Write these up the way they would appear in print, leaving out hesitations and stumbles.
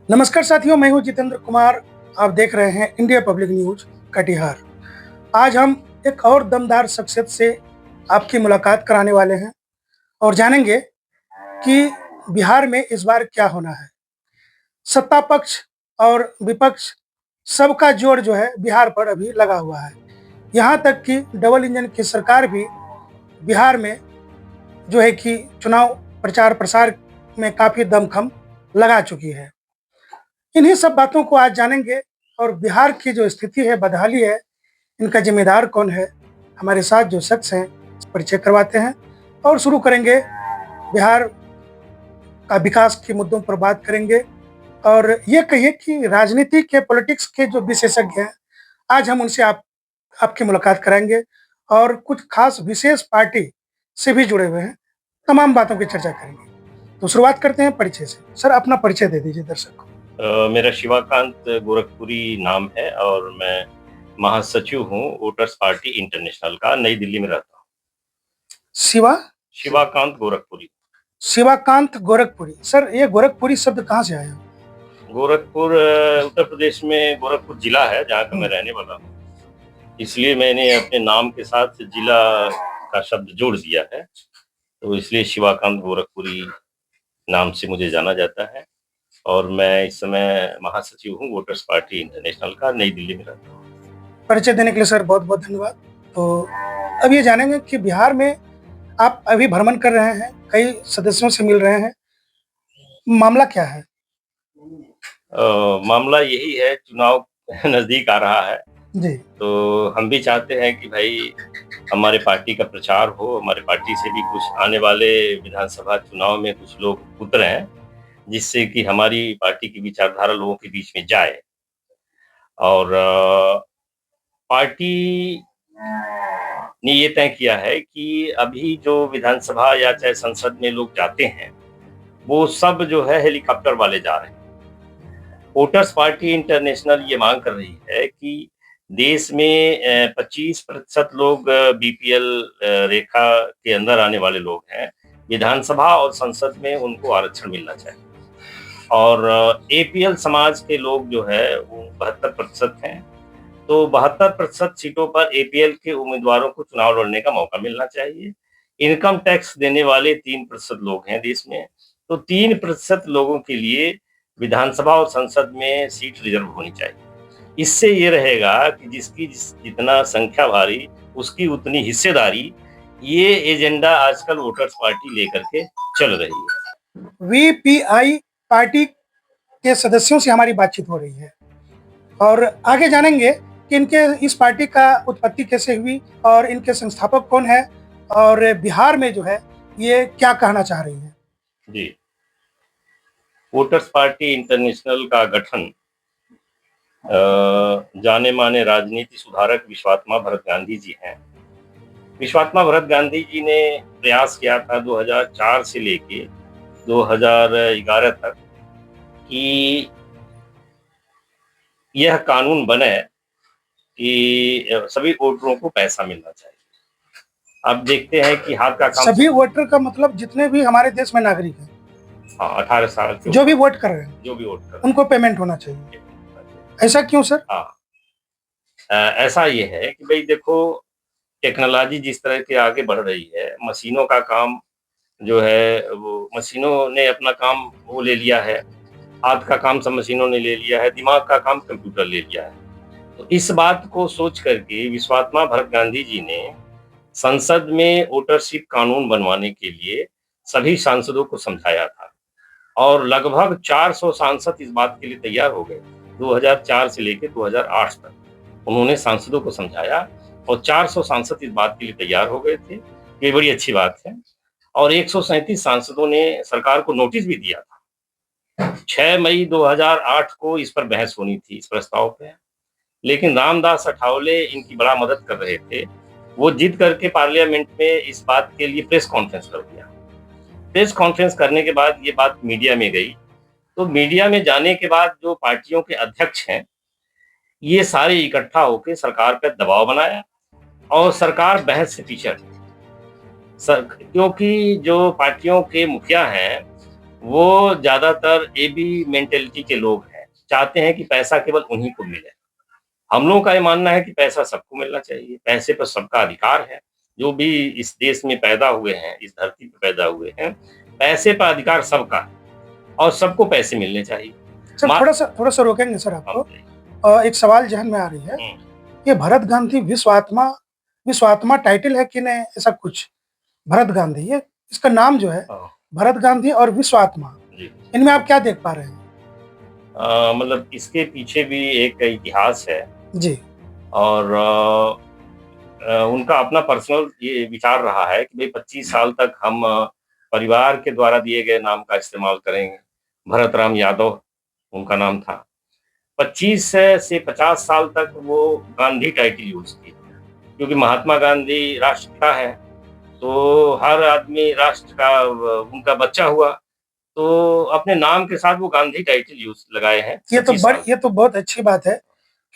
नमस्कार साथियों, मैं हूं जितेंद्र कुमार। आप देख रहे हैं इंडिया पब्लिक न्यूज कटिहार। आज हम एक और दमदार शख्सियत से आपकी मुलाकात कराने वाले हैं और जानेंगे कि बिहार में इस बार क्या होना है। सत्ता पक्ष और विपक्ष सबका जोर जो है बिहार पर अभी लगा हुआ है। यहाँ तक कि डबल इंजन की सरकार भी बिहार में जो है कि चुनाव प्रचार प्रसार में काफ़ी दमखम लगा चुकी है। इन्हीं सब बातों को आज जानेंगे और बिहार की जो स्थिति है, बदहाली है, इनका जिम्मेदार कौन है। हमारे साथ जो शख्स हैं परिचय करवाते हैं और शुरू करेंगे। बिहार का विकास के मुद्दों पर बात करेंगे और ये कहिए कि राजनीति के पॉलिटिक्स के जो विशेषज्ञ हैं, आज हम उनसे आपकी मुलाकात कराएंगे और कुछ खास विशेष पार्टी से भी जुड़े हुए हैं। तमाम बातों की चर्चा करेंगे। तो शुरुआत करते हैं परिचय से। सर, अपना परिचय दे दीजिए दर्शक को। मेरा शिवाकांत गोरखपुरी नाम है और मैं महासचिव हूँ वोटर्स पार्टी इंटरनेशनल का, नई दिल्ली में रहता हूँ। शिवाकांत गोरखपुरी। शिवाकांत गोरखपुरी। सर, ये गोरखपुरी शब्द कहाँ से आया? गोरखपुर उत्तर प्रदेश में गोरखपुर जिला है जहाँ का मैं रहने वाला हूँ, इसलिए मैंने अपने नाम के साथ जिला का शब्द जोड़ दिया है, तो इसलिए शिवाकांत गोरखपुरी नाम से मुझे जाना जाता है और मैं इस समय महासचिव हूँ वोटर्स पार्टी इंटरनेशनल का, नई दिल्ली में रहता हूँ। परिचय देने के लिए सर बहुत बहुत धन्यवाद। तो अब ये जानेंगे कि बिहार में आप अभी भ्रमण कर रहे हैं, कई सदस्यों से मिल रहे हैं, मामला क्या है? मामला यही है, चुनाव नजदीक आ रहा है जी। तो हम भी चाहते हैं कि भाई हमारे पार्टी का प्रचार हो, हमारे पार्टी से भी कुछ आने वाले विधानसभा चुनाव में कुछ लोग उतरे हैं, जिससे कि हमारी पार्टी की विचारधारा लोगों के बीच में जाए। और पार्टी ने ये तय किया है कि अभी जो विधानसभा या चाहे संसद में लोग जाते हैं, वो सब जो है हेलीकॉप्टर वाले जा रहे हैं। वोटर्स पार्टी इंटरनेशनल ये मांग कर रही है कि देश में 25% लोग बीपीएल रेखा के अंदर आने वाले लोग हैं, विधानसभा और संसद में उनको आरक्षण मिलना चाहिए। और एपीएल समाज के लोग जो है वो 72% हैं, तो 72% सीटों पर एपीएल के उम्मीदवारों को चुनाव लड़ने का मौका मिलना चाहिए। इनकम टैक्स देने वाले 3% लोग हैं देश में, तो 3% लोगों के लिए विधानसभा और संसद में सीट रिजर्व होनी चाहिए। इससे ये रहेगा कि जिसकी जितना संख्या भारी उसकी उतनी हिस्सेदारी। ये एजेंडा आजकल वोटर्स पार्टी लेकर के चल रही है। वीपीआई पार्टी के सदस्यों से हमारी बातचीत हो रही है और आगे जानेंगे कि इनके इस पार्टी का उत्पत्ति कैसे हुई और इनके संस्थापक कौन है और बिहार में जो है ये क्या कहना चाह रही है। जी, वोटर्स पार्टी इंटरनेशनल का गठन जाने माने राजनीति सुधारक विश्वात्मा भरत गांधी जी हैं। विश्वात्मा भरत गांधी जी ने प्रयास किया था 2004 से लेके 2011 तक कि यह कानून बने कि सभी वोटरों को पैसा मिलना चाहिए। अब देखते हैं कि हाथ का काम। सभी वोटर का मतलब जितने भी हमारे देश में नागरिक हैं, हाँ, 18 साल के जो भी वोट कर रहे हैं, जो भी वोट कर उनको पेमेंट होना चाहिए। ऐसा क्यों सर? हाँ, ऐसा ये है कि भाई देखो, टेक्नोलॉजी जिस तरह के आगे बढ़ रही है, मशीनों का काम जो है वो मशीनों ने अपना काम वो ले लिया है, हाथ का काम सब मशीनों ने ले लिया है, दिमाग का काम कंप्यूटर ले लिया है। तो इस बात को सोच करके विश्वात्मा भरत गांधी जी ने संसद में वोटरशिप कानून बनवाने के लिए सभी सांसदों को समझाया था और लगभग 400 सांसद इस बात के लिए तैयार हो गए। 2004 से लेकर 2008 तक उन्होंने सांसदों को समझाया और 400 सांसद इस बात के लिए तैयार हो गए थे। ये बड़ी अच्छी बात है। और 137 सांसदों ने सरकार को नोटिस भी दिया था। 6 मई 2008 को इस पर बहस होनी थी, इस प्रस्ताव पे, लेकिन रामदास अठावले इनकी बड़ा मदद कर रहे थे। वो जिद करके पार्लियामेंट में इस बात के लिए प्रेस कॉन्फ्रेंस कर दिया। प्रेस कॉन्फ्रेंस करने के बाद ये बात मीडिया में गई, तो मीडिया में जाने के बाद जो पार्टियों के अध्यक्ष हैं ये सारे इकट्ठा होकर सरकार पर दबाव बनाया और सरकार बहस से पीछे हटी। क्योंकि जो पार्टियों के मुखिया हैं वो ज़्यादातर एबी मेंटालिटी के लोग हैं, चाहते हैं कि पैसा केवल उन्हीं को मिले। हम लोगों का ये मानना है कि पैसा सबको मिलना चाहिए, पैसे पर सबका अधिकार है। जो भी इस देश में पैदा हुए हैं, इस धरती पे पैदा हुए हैं, पैसे पर अधिकार सबका है और सबको पैसे मिलने चाहिए। सर मा थोड़ा-सा रोकेंगे सर हाँ, आपको। बताइए। एक सवाल ज़हन में आ रही है, हुँ, ये भरत गांधी विश्व आत्मा टाइटल है कि नहीं ऐसा कुछ? भरत गांधी ये इसका नाम जो है हाँ, भरत गांधी और विश्व आत्मा, जी। इनमें आप क्या देख पा रहे हैं? मतलब इसके पीछे भी एक इतिहास है जी, और उनका अपना पर्सनल ये विचार रहा है कि भई 25 साल तक हम परिवार के द्वारा दिए गए नाम का इस्तेमाल करेंगे। भरत राम यादव उनका नाम था। 25 से 50 साल तक वो गांधी टाइटल यूज़ किए, क्योंकि महात्मा गांधी राष्ट्रपिता है, तो हर आदमी राष्ट्र का उनका बच्चा हुआ, तो अपने नाम के साथ वो गांधी टाइटल यूज़ लगाए हैं 25 साल। ये तो बहुत अच्छी बात है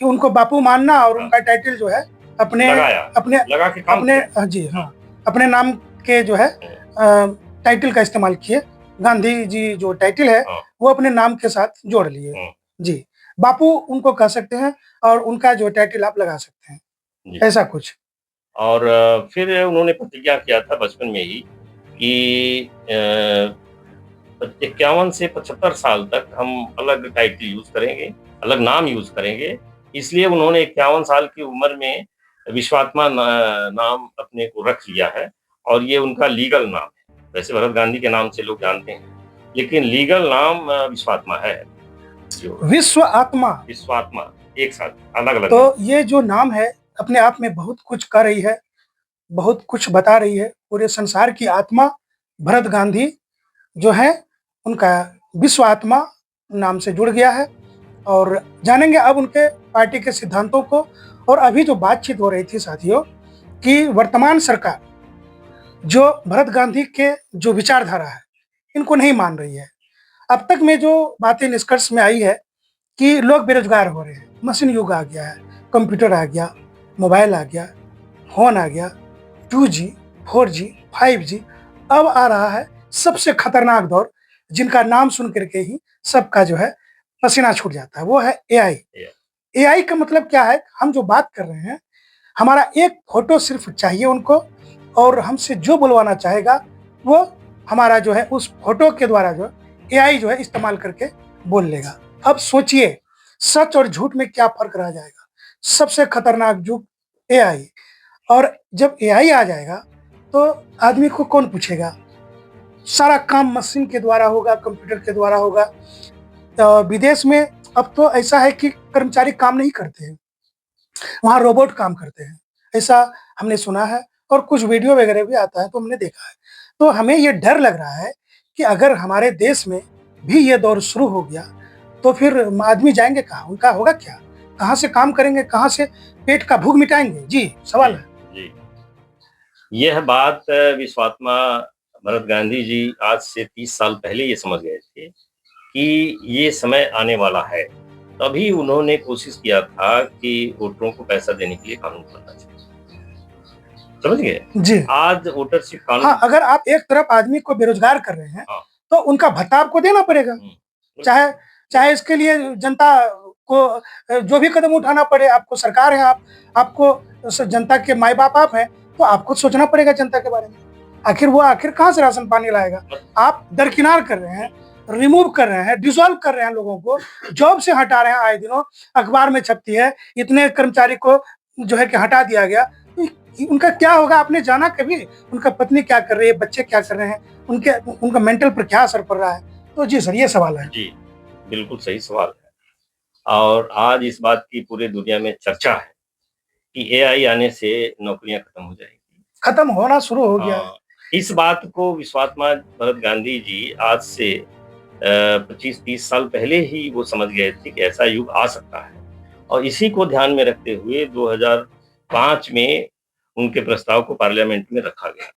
कि उनको बापू मानना और हाँ, उनका टाइटल जो है अपने लगाया, अपने लगा के काम अपने किया। जी हाँ, हाँ, अपने नाम के जो है हुँ, टाइटल का इस्तेमाल किए। गांधी जी जो टाइटल है, हाँ, वो अपने नाम के साथ जोड़ लिए। हुँ, जी, बापू उनको कह सकते हैं और उनका जो टाइटल आप लगा सकते हैं, जी। ऐसा कुछ। और फिर उन्होंने प्रतिज्ञा किया था बचपन में ही कि 51 से 75 साल तक हम अलग टाइटल यूज़ करेंगे, अलग नाम यूज़ करेंगे। इसलिए उन्होंने 51 साल की उम्र में विश्वात्मा नाम अपने को रख लिया है और ये उनका लीगल नाम है। वैसे भरत गांधी के नाम से लोग जानते हैं, लेकिन लीगल नाम विश्वात्मा है, जो विश्व आत्मा, विश्वात्मा एक साथ अलग-अलग नहीं। तो ये जो नाम है, अपने आप में बहुत कुछ कह रही है, बहुत कुछ बता रही है। पूरे संसार की आत्मा भरत गांधी जो है, उनका विश्व आत्मा नाम से जुड़ गया है। और जानेंगे अब उनके पार्टी के सिद्धांतों को। और अभी जो बातचीत हो रही थी साथियों, कि वर्तमान सरकार जो भरत गांधी के जो विचारधारा है, इनको नहीं मान रही है। अब तक में जो बातें निष्कर्ष में आई है कि लोग बेरोजगार हो रहे हैं, मशीन युग आ गया है, कंप्यूटर आ गया, मोबाइल आ गया, फ़ोन आ गया, 2G, 4G, 5G, अब आ रहा है सबसे खतरनाक दौर, जिनका नाम सुन करके ही सबका जो है पसीना छूट जाता है, वो है एआई। ये एआई का मतलब क्या है? हम जो बात कर रहे हैं, हमारा एक फ़ोटो सिर्फ़ चाहिए उनको और हमसे जो बुलवाना चाहेगा, वो हमारा जो है उस फ़ोटो के द्वारा जो एआई जो है इस्तेमाल करके बोल लेगा। अब सोचिए, सच और झूठ में क्या फ़र्क रह जाएगा? सबसे खतरनाक युग एआई। और जब एआई आ जाएगा, तो आदमी को कौन पूछेगा? सारा काम मशीन के द्वारा होगा, कंप्यूटर के द्वारा होगा। विदेश में अब तो ऐसा है कि कर्मचारी काम नहीं करते हैं, वहाँ रोबोट काम करते हैं, ऐसा हमने सुना है और कुछ वीडियो वगैरह भी आता है तो हमने देखा है। तो हमें ये डर लग रहा है कि अगर हमारे देश में भी ये दौर शुरू हो गया, तो फिर आदमी जाएँगे कहाँ? उनका होगा क्या? कहाँ से काम करेंगे? कहाँ से पेट का भूख मिटाएँगे? जी, सवाल जी, है। जी। यह बात विश्वात्मा भरत गांधी जी आज से 30 साल पहले ये समझ गए थे कि ये समय आने वाला है। तभी उन्होंने कोशिश किया था कि वोटरों को पैसा देने के लिए कानून बनना चाहिए। समझ गए? जी। आज वोटरशिप हाँ, कानून अगर आप एक तरफ आदमी को बेरोज़गार कर रहे हैं, हाँ, तो उनका भत्ता आपको देना पड़ेगा। हुँ, चाहे चाहे इसके लिए जनता को जो भी कदम उठाना पड़े, आपको सरकार है, आपको जनता के माई-बाप आप हैं, तो आपको सोचना पड़ेगा जनता के बारे में। आखिर कहाँ से राशन पानी लाएगा? मत आप दरकिनार कर रहे हैं, रिमूव कर रहे हैं, डिसॉल्व कर रहे हैं लोगों को, जॉब से हटा रहे हैं आए दिनों, अखबार में छपती है, इतने कर्मचारी को जो है कि हटा दिया गया। तो उनका क्या होगा आपने जाना कभी? उनका पत्नी क्या कर रही है, बच्चे क्या कर रहे हैं, उनका मेंटल पर क्या असर पड़ रहा है? तो जी सर, ये सवाल है। जी, बिल्कुल सही सवाल है और आज इस बात की पूरी दुनिया में चर्चा है कि एआई आने से नौकरियाँ खत्म हो जाएँगी। खत्म होना शुरू हो गया है। इस बात को विश्वात्मा भरत गांधी जी आज से 25-30 साल पहले ही वो समझ गए थे कि ऐसा युग आ सकता है और इसी को ध्यान में रखते हुए 2005 में उनके प्रस्ताव को पार्लियामेंट में रखा गया।